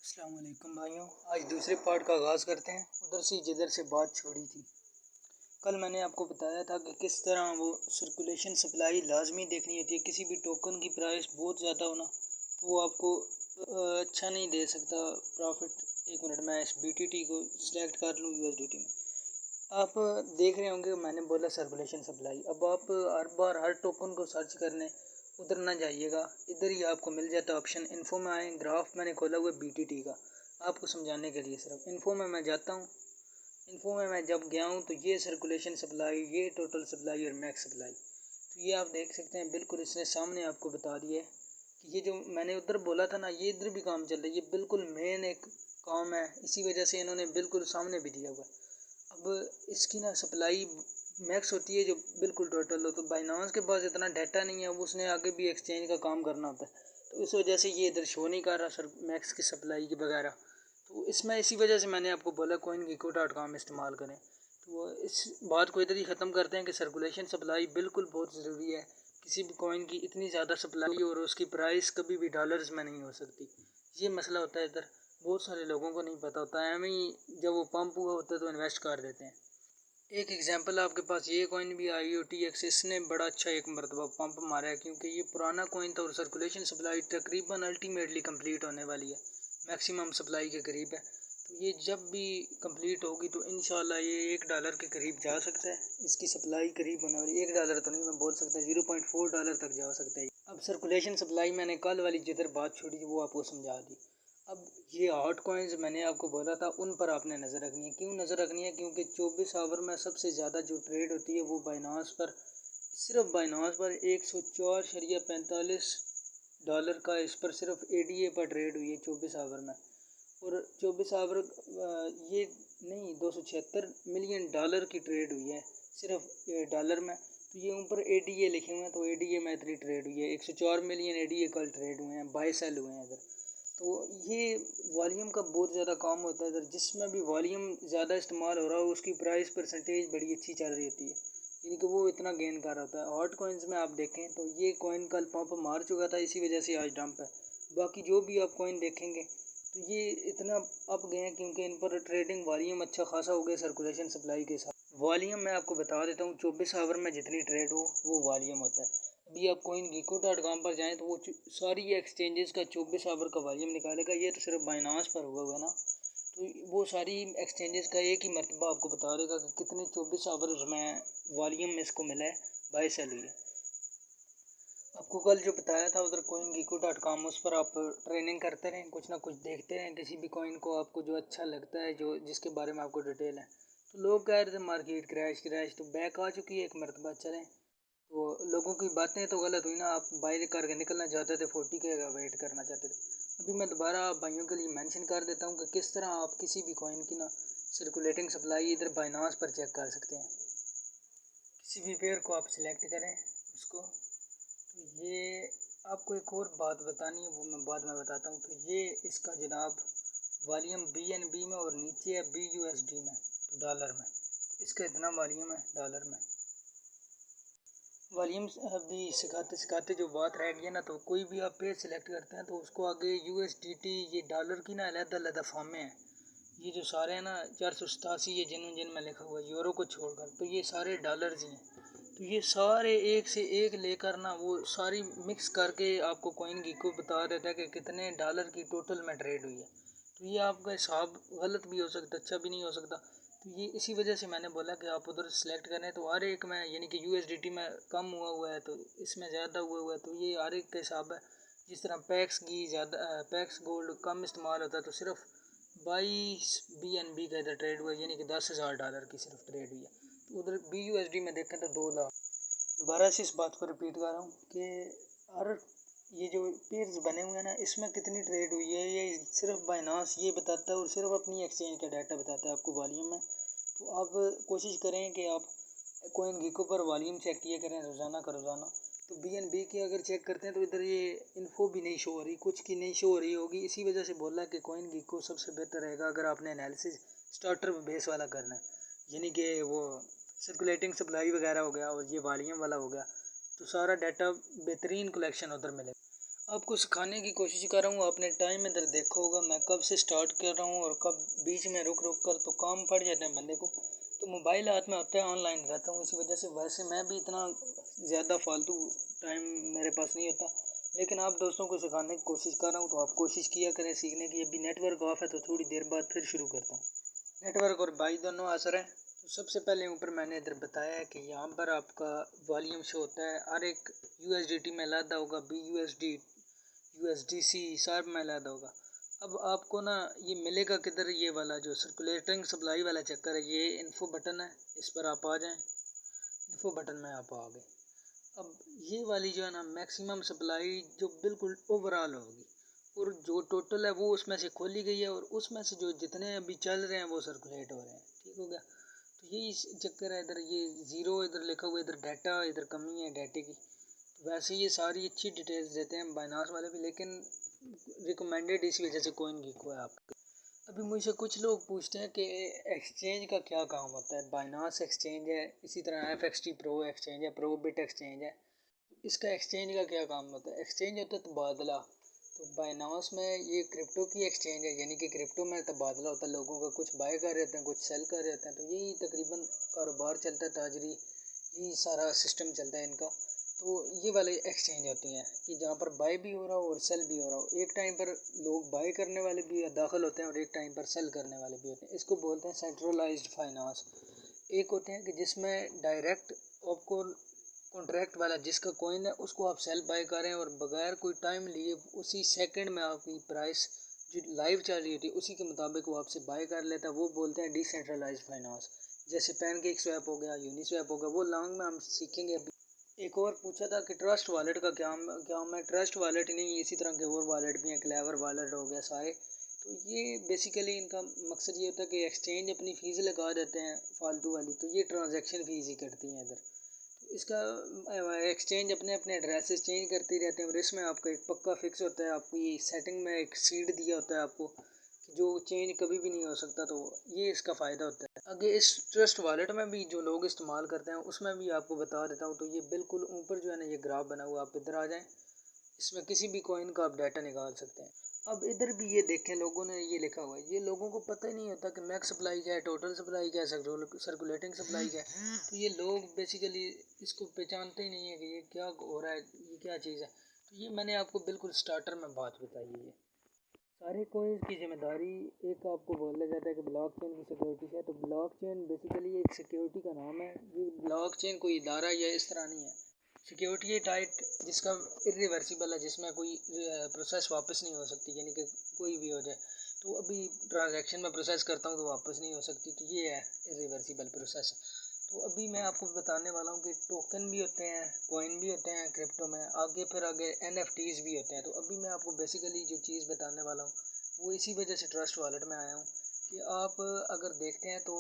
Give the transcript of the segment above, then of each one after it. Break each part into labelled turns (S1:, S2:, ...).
S1: अस्सलाम वालेकुम भाइयों। आज दूसरे पार्ट का आगाज़ करते हैं उधर से जिधर से बात छोड़ी थी। कल मैंने आपको बताया था कि किस तरह वो सर्कुलेशन सप्लाई लाजमी देखनी होती है। किसी भी टोकन की प्राइस बहुत ज़्यादा होना तो वो आपको अच्छा नहीं दे सकता प्रॉफिट। एक मिनट, मैं इस BTT को सिलेक्ट कर लूँ USDT में। आप देख रहे होंगे मैंने बोला सर्कुलेशन सप्लाई। अब आप हर बार हर टोकन को सर्च करने उधर ना जाइएगा, इधर ही आपको मिल जाता है ऑप्शन। इन्फो में आए, ग्राफ मैंने खोला हुआ है BTT का आपको समझाने के लिए। सिर्फ इन्फो में मैं जाता हूँ। इन्फो में मैं जब गया हूँ तो ये सर्कुलेशन सप्लाई, ये टोटल सप्लाई और मैक्स सप्लाई, तो ये आप देख सकते हैं। बिल्कुल इसने सामने आपको बता दिया है कि ये जो मैंने उधर बोला था ना, ये इधर भी काम चल रहा है। ये बिल्कुल मेन एक काम है, इसी वजह से इन्होंने बिल्कुल सामने भी दिया हुआ है। अब इसकी ना सप्लाई मैक्स होती है जो बिल्कुल टोटल हो, तो बाइनांस के पास इतना डाटा नहीं है, वो उसने आगे भी एक्सचेंज का काम करना होता है, तो इस वजह से ये इधर शो नहीं कर रहा सर मैक्स की सप्लाई की वगैरह। तो इसमें इसी वजह से मैंने आपको बोला CoinGecko.com इस्तेमाल करें। तो इस बात को इधर ही ख़त्म करते हैं कि सर्कुलेशन सप्लाई बिल्कुल बहुत ज़रूरी है। किसी भी कॉइन की इतनी ज़्यादा सप्लाई और उसकी प्राइस कभी भी डॉलर्स में नहीं हो सकती, ये मसला होता है इधर। बहुत सारे लोगों को नहीं पता होता है, हमें जब वो पंप हुआ होता है तो इन्वेस्ट कर देते हैं। एक एग्जांपल आपके पास ये कॉइन भी IOTX, इसने बड़ा अच्छा एक मरतबा पंप मारा है, क्योंकि ये पुराना कॉइन था और सर्कुलेशन सप्लाई तकरीबन अल्टीमेटली कंप्लीट होने वाली है, मैक्सिमम सप्लाई के करीब है। तो ये जब भी कंप्लीट होगी तो इंशाल्लाह ये $1 के करीब जा सकता है। इसकी सप्लाई करीब होने वाली, $1 तो नहीं मैं बोल सकता, $0.4 तक जा सकता है। अब सर्कुलेशन सप्लाई मैंने कल वाली जिधर बात छोड़ी थी वो आपको समझा दी। अब ये हॉट कॉइन्स मैंने आपको बोला था उन पर आपने नज़र रखनी है। क्यों नज़र रखनी है? क्योंकि 24 आवर में सबसे ज़्यादा जो ट्रेड होती है वो बाइनांस पर, सिर्फ बाइनांस पर $104.45 का इस पर सिर्फ ADA पर ट्रेड हुई है 24 आवर में। और 24 आवर ये नहीं, $276 मिलियन की ट्रेड हुई है सिर्फ डॉलर में। तो ये ऊपर ADA लिखे हुए हैं, तो ADA में इतनी ट्रेड हुई है। 104 मिलियन ADA कल ट्रेड हुए हैं, बाय सेल हुए हैं इधर। तो ये वॉल्यूम का बहुत ज़्यादा काम होता है इधर। जिसमें भी वॉल्यूम ज़्यादा इस्तेमाल हो रहा हो उसकी प्राइस परसेंटेज बड़ी अच्छी चल रही होती है, यानी कि वो इतना गेन कर रहा होता है। हॉट कॉइन्स में आप देखें तो ये कॉइन कल पंप मार चुका था, इसी वजह से आज डंप है। बाकी जो भी आप कॉइन देखेंगे तो ये इतना अप गए हैं क्योंकि इन पर ट्रेडिंग वॉल्यूम अच्छा खासा हो गया सर्कुलेशन सप्लाई के साथ। वॉल्यूम मैं आपको बता देता हूँ, 24 आवर में जितनी ट्रेड हो वो वॉल्यूम होता है। अभी आप CoinGecko.com पर जाएँ तो वो सारी एक्सचेंजेस का 24 आवर का वॉल्यूम निकालेगा। ये तो सिर्फ बाइनांस पर हुआ हुआ है ना, तो वो सारी एक्सचेंजेस का एक ही मरतबा आपको बता देगा कि कितने 24 आवर्स में वॉल्यूम इसको मिला है, बाय सेल हुई है। आपको कल जो बताया था उधर CoinGecko.com, उस पर आप ट्रेनिंग करते रहें, कुछ ना कुछ देखते रहें, किसी भी कॉइन को आपको जो अच्छा लगता है, जो जिसके बारे में आपको डिटेल है। तो लोग कह रहे थे मार्केट क्रैश क्रैश, तो बैक आ चुकी है एक मरतबा। चलें, तो लोगों की बातें तो गलत हुई ना। आप बाय करके निकलना चाहते थे, 40K का वेट करना चाहते थे। अभी मैं दोबारा भाइयों के लिए मेंशन कर देता हूँ कि किस तरह आप किसी भी कॉइन की ना सर्कुलेटिंग सप्लाई इधर बाइनांस पर चेक कर सकते हैं। किसी भी पेयर को आप सिलेक्ट करें उसको। तो ये आपको एक और बात बतानी है, वो मैं बाद में बताता हूँ। तो ये इसका जनाब वॉल्यूम BNB में और नीचे है BUSD में, तो डॉलर में। तो इसका इतना वॉल्यूम है डॉलर में। वॉल्यूम अभी सिखाते सिखाते जो बात रह गई है ना, तो कोई भी आप पेज सिलेक्ट करते हैं तो उसको आगे USDT, ये डॉलर की ना अलग-अलग फॉर्में हैं। ये जो सारे हैं ना 487, ये जिनमें लिखा हुआ है यूरो को छोड़कर, तो ये सारे डॉलर्स ही हैं। तो ये सारे एक से एक लेकर ना वो सारी मिक्स करके आपको CoinGecko बता देता है कि कितने डॉलर की टोटल में ट्रेड हुई है। तो ये आपका हिसाब गलत भी हो सकता, अच्छा भी नहीं हो सकता। तो ये इसी वजह से मैंने बोला कि आप उधर सेलेक्ट करें, तो हर एक में यानी कि USDT में कम हुआ हुआ है तो इसमें ज़्यादा हुआ हुआ है, तो ये हर एक का हिसाब है। जिस तरह पैक्स की ज़्यादा, पैक्स गोल्ड कम इस्तेमाल होता है तो सिर्फ 22 BNB का इधर ट्रेड हुआ है, यानी कि $10,000 की सिर्फ ट्रेड हुई है। तो उधर BUSD में देखें तो 2 लाख। दोबारा से इस बात को रिपीट कर रहा हूँ कि हर ये जो पेयर्स बने हुए हैं ना, इसमें कितनी ट्रेड हुई है ये सिर्फ बाइनांस ये बताता है और सिर्फ अपनी एक्सचेंज का डाटा बताता है आपको वॉल्यूम में। तो आप कोशिश करें कि आप CoinGecko पर वॉल्यूम चेक किया करें रोज़ाना का रोज़ाना। तो BNB की अगर चेक करते हैं तो इधर ये इन्फो भी नहीं शो हो रही, कुछ की नहीं शो हो रही होगी। इसी वजह से बोला कि CoinGecko सबसे बेहतर रहेगा अगर आपने एनालिसिस स्टार्टर बेस वाला करना है, यानी कि वो सर्कुलेटिंग सप्लाई वगैरह हो गया और ये वॉल्यूम वाला हो गया, तो सारा डाटा बेहतरीन कलेक्शन उधर मिलेगा। आपको सिखाने की कोशिश कर रहा हूँ। आपने टाइम इधर देखा होगा मैं कब से स्टार्ट कर रहा हूँ और कब बीच में रुक रुक कर तो काम पड़ जाते हैं बंदे को। तो मोबाइल हाथ में होता है, ऑनलाइन रहता हूँ, इसी वजह से वैसे मैं भी इतना ज़्यादा फालतू टाइम मेरे पास नहीं होता। लेकिन आप दोस्तों को सिखाने की कोशिश कर रहा हूँ तो आप कोशिश किया करें सीखने की। अभी नेटवर्क ऑफ है तो थोड़ी देर बाद फिर शुरू करता हूँ। नेटवर्क और बाई दोनों असर है। तो सबसे पहले ऊपर मैंने इधर बताया है कि यहाँ पर आपका वॉल्यूम शो होता है। हर एक यूएसडीटी में अलग होगा, BUSD, USDC सब में अलग होगा। अब आपको ना ये मिलेगा किधर, ये वाला जो सर्कुलेटिंग सप्लाई वाला चक्कर है, ये इन्फो बटन है, इस पर आप आ जाएं। इन्फो बटन में आप आ गए। अब ये वाली जो है ना मैक्सिमम सप्लाई जो बिल्कुल ओवरऑल होगी और जो टोटल है वो उसमें से खोली गई है और उसमें से जो जितने अभी चल रहे हैं वो सर्कुलेट हो रहे हैं। ठीक हो गया। तो यही चक्कर है। इधर ये ज़ीरो इधर लिखा हुआ, इधर डाटा, इधर कमी है डाटे की। तो वैसे ये सारी अच्छी डिटेल्स देते हैं बाइनास वाले भी, लेकिन रिकमेंडेड इसी वजह से कोइन गीको है आपके। अभी मुझसे कुछ लोग पूछते हैं कि एक्सचेंज का क्या काम होता है। बाइनास एक्सचेंज है, इसी तरह FXT प्रो एक्सचेंज है, प्रोबिट एक्सचेंज है। इसका एक्सचेंज का क्या काम होता है? एक्सचेंज होता है तबादला। तो बाइनास में ये क्रिप्टो की एक्सचेंज है, यानी कि क्रिप्टो में तबादला होता है लोगों का, कुछ बाय कर रहे होते हैं, कुछ सेल कर रहे होते हैं। तो यही तकरीबन कारोबार चलता है, ताजरी, यही सारा सिस्टम चलता है इनका। तो ये वाले एक्सचेंज होती हैं कि जहाँ पर बाय भी हो रहा हो और सेल भी हो रहा हो। एक टाइम पर लोग बाय करने वाले भी दाखिल होते हैं और एक टाइम पर सेल करने वाले भी होते हैं। इसको बोलते हैं सेंट्रलाइज्ड फाइनेंस। एक होते हैं कि जिसमें डायरेक्ट आपको कॉन्ट्रैक्ट वाला, जिसका कॉइन है उसको आप सेल बाय करें और बगैर कोई टाइम लिए उसी सेकंड में आपकी प्राइस जो लाइव चल रही होती है उसी के मुताबिक वो आपसे बाय कर लेता है। वो बोलते हैं डिसेंट्रलाइज्ड फाइनेंस। जैसे पैनकेक स्वैप हो गया, यूनिस्वैप हो गया, वो लॉन्ग में हम सीखेंगे अभी। एक और पूछा था कि ट्रस्ट वॉलेट का क्या क्या मैं ट्रस्ट वॉलेट ही नहीं, इसी तरह के और वॉलेट भी हैं, क्लेवर वॉलेट हो गया सारे। तो ये बेसिकली इनका मकसद ये होता है कि एक्सचेंज अपनी फ़ीस लगा देते हैं फालतू वाली, तो ये ट्रांजैक्शन फ़ीस ही करती हैं इधर। इसका एक्सचेंज अपने अपने एड्रेसेस चेंज करते रहते हैं और इसमें आपका एक पक्का फिक्स होता है। आपकी सेटिंग में एक सीड दिया होता है आपको कि जो चेंज कभी भी नहीं हो सकता। तो ये इसका फ़ायदा होता है। आगे इस ट्रस्ट वॉलेट में भी जो लोग इस्तेमाल करते हैं उसमें भी आपको बता देता हूँ। तो ये बिल्कुल ऊपर जो है ना ये ग्राफ बना हुआ, आप इधर आ जाएँ, इसमें किसी भी कॉइन का आप डाटा निकाल सकते हैं। अब इधर भी ये देखें, लोगों ने ये लिखा हुआ है, ये लोगों को पता ही नहीं होता कि मैक्स सप्लाई क्या है, टोटल सप्लाई क्या है, सर्कुलेटिंग सप्लाई क्या है। तो ये लोग बेसिकली इसको पहचानते ही नहीं है कि ये क्या हो रहा है, ये क्या चीज़ है। तो ये मैंने आपको बिल्कुल स्टार्टर में बात बताई है। ये सारे कोइंस की जिम्मेदारी एक आपको बोला जाता है कि ब्लॉकचेन की सिक्योरिटी से है। तो ब्लॉकचेन बेसिकली एक सिक्योरिटी का नाम है। ये ब्लॉकचेन कोई इदारा या इस तरह नहीं है। सिक्योरिटी टाइट जिसका इरिवर्सिबल है, जिसमें कोई प्रोसेस वापस नहीं हो सकती, यानी कि कोई भी हो जाए तो अभी ट्रांजैक्शन में प्रोसेस करता हूँ तो वापस नहीं हो सकती। तो ये है इरिवर्सिबल प्रोसेस। तो अभी मैं आपको बताने वाला हूँ कि टोकन भी होते हैं, कॉइन भी होते हैं क्रिप्टो में, आगे फिर आगे NFTs भी होते हैं। तो अभी मैं आपको बेसिकली जो चीज़ बताने वाला हूँ वो इसी वजह से ट्रस्ट वॉलेट में आया हूँ कि आप अगर देखते हैं तो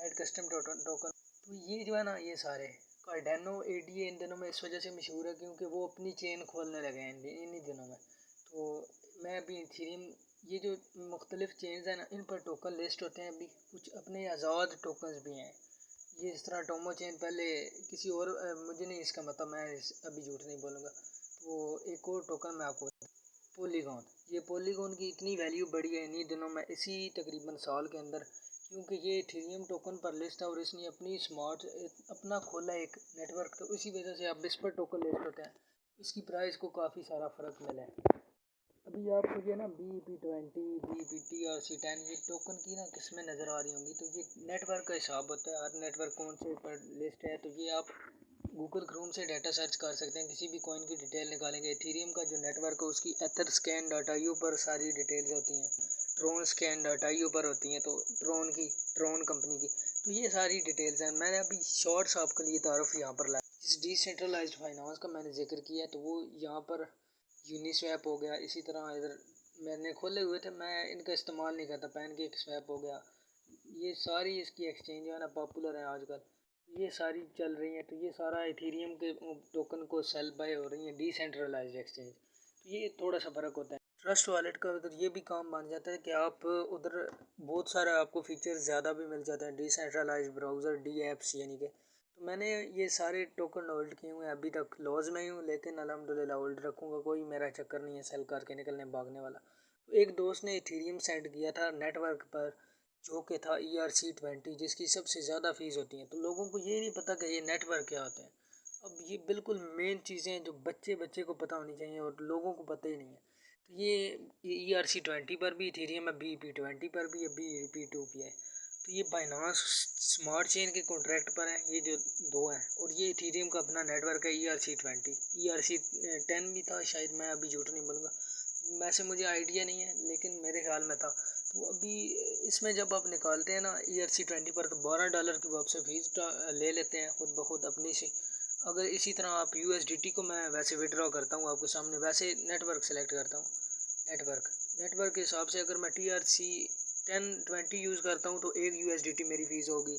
S1: ऐड कस्टम टोकन। तो ये जो है ना ये सारे कार्डेनो ADA इन दिनों में इस वजह से मशहूर है क्योंकि वो अपनी चेन खोलने लगे हैं इन्हीं दिनों में। तो मैं अभी इथेरियम, ये जो मुख्तलिफ चेन्स हैं ना इन पर टोकन लिस्ट होते हैं। अभी कुछ अपने आज़ाद टोकन्स भी हैं। ये इस तरह टोमो चेन पहले किसी और मुझे नहीं इसका मतलब, मैं अभी झूठ नहीं बोलूँगा। तो एक और टोकन मैं आपको, पोलीगॉन, ये पोलीगॉन की इतनी वैल्यू बढ़ी है इन्हीं दिनों में, इसी तकरीबन साल के अंदर, क्योंकि ये इथेरियम टोकन पर लिस्ट है और इसने अपनी स्मार्ट अपना खोला एक नेटवर्क। तो इसी वजह से अब इस पर टोकन लिस्ट होते हैं। इसकी प्राइस को काफ़ी सारा फ़र्क मिला है। अभी आपको ये ना BEP20, BEP-TRC10 ये टोकन की ना किस्में नज़र आ रही होंगी। तो ये नेटवर्क का हिसाब होता है, हर नेटवर्क कौन से पर लिस्ट है। तो ये आप गूगल क्रोम से डाटा सर्च कर सकते हैं, किसी भी कॉइन की डिटेल निकालेंगे। इथेरियम का जो नेटवर्क है उसकी etherscan.io पर सारी डिटेल्स होती हैं, tronscan.io पर होती हैं, तो ट्रोन कंपनी की। तो ये सारी डिटेल्स हैं। मैंने अभी शॉर्ट्स आपके लिए तारुफ यहाँ पर लाया। जिस डिसेंट्रलाइज्ड फाइनेंस का मैंने जिक्र किया है तो वो यहाँ पर यूनिस्वैप हो गया, इसी तरह इधर मैंने खोले हुए थे, मैं इनका इस्तेमाल नहीं करता। पैनकेक स्वैप हो गया, ये सारी इसकी एक्सचेंज जो है ना पॉपुलर है आजकल, ये सारी चल रही हैं। तो ये सारा इथेरियम के टोकन को सेल बाय हो रही हैं डिसेंट्रलाइज्ड एक्सचेंज। तो ये थोड़ा सा फ़र्क होता है। ट्रस्ट वॉलेट का उधर ये भी काम बन जाता है कि आप उधर बहुत सारा आपको फीचर्स ज़्यादा भी मिल जाते हैं। डिसेंट्रलाइज्ड ब्राउज़र DApps यानी कि, तो मैंने ये सारे टोकन होल्ड किए हुए हैं, अभी तक लॉस में ही हूँ, लेकिन अल्हम्दुलिल्लाह होल्ड रखूँगा, कोई मेरा चक्कर नहीं है सेल करके निकलने भागने वाला। तो एक दोस्त ने इथेरियम सेंड किया था नेटवर्क पर, जो कि था ERC20, जिसकी सबसे ज़्यादा फ़ीस होती है। तो लोगों को ये नहीं पता कि ये नेटवर्क क्या होते हैं। अब ये बिल्कुल मेन चीज़ें हैं जो बच्चे बच्चे को पता होनी चाहिए और लोगों को पता ही नहीं है। तो ये ERC20 पर भी इथेरियम है, BP20 पर भी है, BP2 भी है। तो ये बाइनांस स्मार्ट चेन के कॉन्ट्रैक्ट पर है, ये जो दो हैं। और ये इथेरियम का अपना नेटवर्क है ERC20। ERC10 भी था शायद, मैं अभी झूठ नहीं बोलूँगा, वैसे मुझे आइडिया नहीं है लेकिन मेरे ख्याल में था। तो अभी इसमें जब आप निकालते हैं ना ERC20 पर, तो $12 की वो आपसे फीस ले लेते हैं खुद ब खुद अपनी से। अगर इसी तरह आप USDT को, मैं वैसे विड्रॉ करता हूँ आपके सामने, वैसे नेटवर्क सेलेक्ट करता हूँ। नेटवर्क नेटवर्क के हिसाब से अगर मैं TRC1020 यूज़ करता हूँ तो 1 USDT मेरी फ़ीस होगी।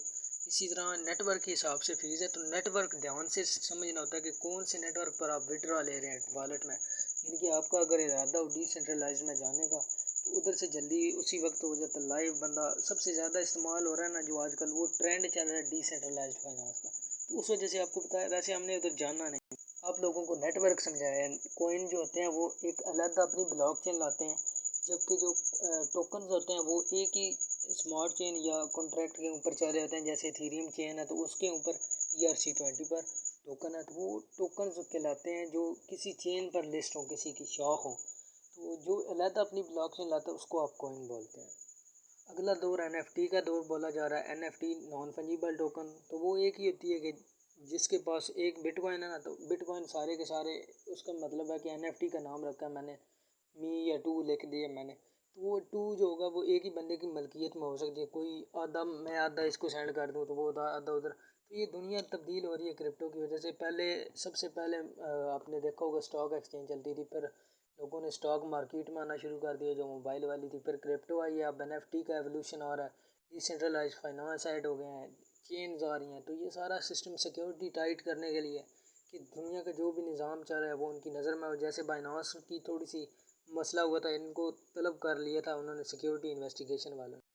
S1: इसी तरह नेटवर्क के हिसाब से फ़ीस है। तो नेटवर्क ध्यान से समझना होता है कि कौन से नेटवर्क पर आप विड्रॉ ले रहे हैं वॉलेट में। यानी कि आपका अगर इरादा हो डिसेंट्रलाइज में जाने का, तो उधर से जल्दी उसी वक्त हो जाता है। लाइव बंदा सबसे ज़्यादा इस्तेमाल हो रहा है ना जो आजकल, वो ट्रेंड चल रहा है डिसेंट्रलाइज्ड फाइनेंस का। तो उस वजह से आपको बताया, वैसे हमने उधर जाना नहीं, आप लोगों को नेटवर्क समझाया है। कॉइन जो होते हैं वो एक अलग अपनी ब्लॉकचेन लाते हैं, जबकि जो टोकन्स होते हैं वो एक ही स्मार्ट चेन या कॉन्ट्रैक्ट के ऊपर चल रहे होते हैं। जैसे इथेरियम चेन है तो उसके ऊपर ERC20 पर टोकन है, तो वो टोकन कहलाते हैं जो किसी चेन पर लिस्ट हो, किसी की शौक हो। तो जो अलग अपनी ब्लॉकचेन लाता है उसको आप कॉइन बोलते हैं। अगला दौर NFT का दौर बोला जा रहा है। NFT नॉन फंजिबल टोकन, तो वो एक ही होती है कि जिसके पास एक बिटकॉइन है ना, तो बिटकॉइन सारे के सारे, उसका मतलब है कि NFT का नाम रखा है मैंने, मी या टू लिख दिया मैंने। तो वो टू जो होगा वो एक ही बंदे की मलकियत में हो सकती है। कोई आधा, मैं आधा इसको सेंड कर दूँ तो वो आधा उधर। तो ये दुनिया तब्दील हो रही है क्रिप्टो की वजह से। पहले सबसे पहले आपने देखा होगा स्टॉक एक्सचेंज चलती थी, फिर लोगों ने स्टॉक मार्केट में आना शुरू कर दिया जो मोबाइल वाली थी, फिर क्रिप्टो आई है, अब NFT का एवोल्यूशन आ रहा है, डिसेंट्रलाइज फाइनेंस ऐड हो गए हैं, चेन्स आ रही हैं। तो ये सारा सिस्टम सिक्योरिटी टाइट करने के लिए, कि दुनिया का जो भी निज़ाम चल रहा है वो उनकी नज़र में हो। जैसे बाइनांस की थोड़ी सी मसला हुआ था, इनको तलब कर लिया था उन्होंने सिक्योरिटी इन्वेस्टिगेशन वालों ने।